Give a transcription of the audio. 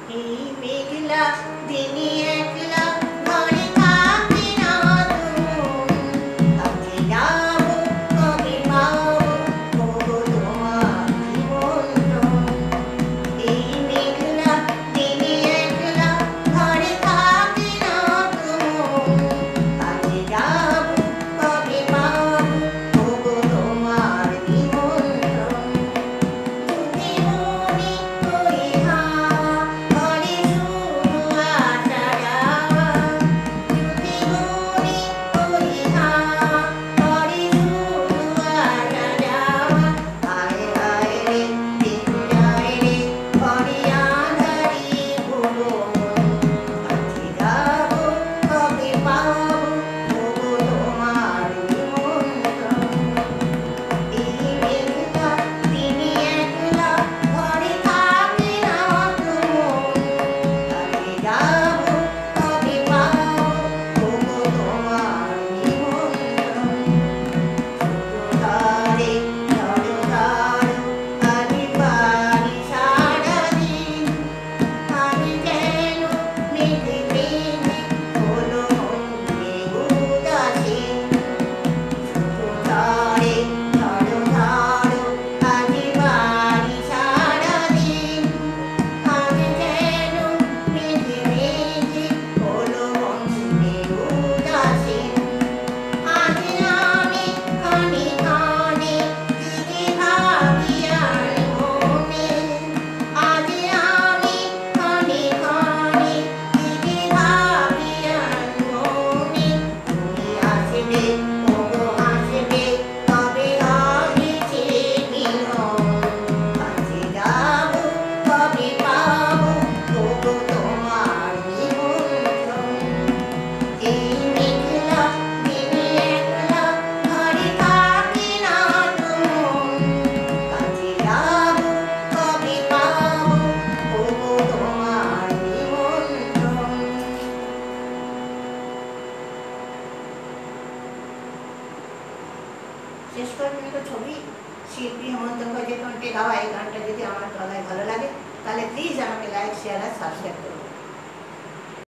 এই মেঘলা দিনে একলা ঘরে থাকি না তুমি, কাছে যাবো কবে পাবো ওগো তোমার নিমন্ত্রণ। এই মেঘলা দিনে একলা ঘরে থাকি না তুমি, কাছে যাবো কবে পাবো ওগো তোমার নিমন্ত্রণ। তুমি মনে ওই হাওয়া ঘরে শুধু আসা যাওয়া, তুমি মনে ওই হাওয়া ঘরে শুধু আসা যাওয়া। হায় হায় রে দিন যায় রে ঘরে আঁধারি ভুবন, কাছে যাবো কবে পাবো ওগো তোমার নিমন্ত্রণ। এই মেঘলা দিনে একলা ঘরে থাকি না তুমি, কাছে যাবো কবে পাবো ওগো তোমার নিমন্ত্রণ। ছোটদারে ঝড়দারু আমি পারি সারাদিন, আমি যেন মেঘে মেঘে হলো মনে উদাসীন। ছোটদারে ঝড়দারু আমি পারি সারাদিন, আমি যেন মেঘে মেঘে হলো মনে উদাসীন। আজ আমি ক্ষণে ক্ষণে কি ভাবি আর মনে, আজ আমি ক্ষণে ক্ষণে কি ভাবি আর মনে। তুমি আসবে ওগো আসবে তবে হয়েছে মিলন, কাছে যাবো কবে পাবো ওগো তোমার নিমন্ত্রণ। এই মেঘলা দিনে একলা ঘরে থাকি না তুমি, কাছে যাবো কবে পাবো ওগো তোমার নিমন্ত্রণ। শেষ পর্যন্ত ছবি শিল্পী হেমন্ত মুখার্জির কণ্ঠে গাওয়া এই গানটা যদি আমার গলায় ভালো লাগে তাহলে প্লিজ আমাকে লাইক শেয়ার আর সাবস্ক্রাইব করুন।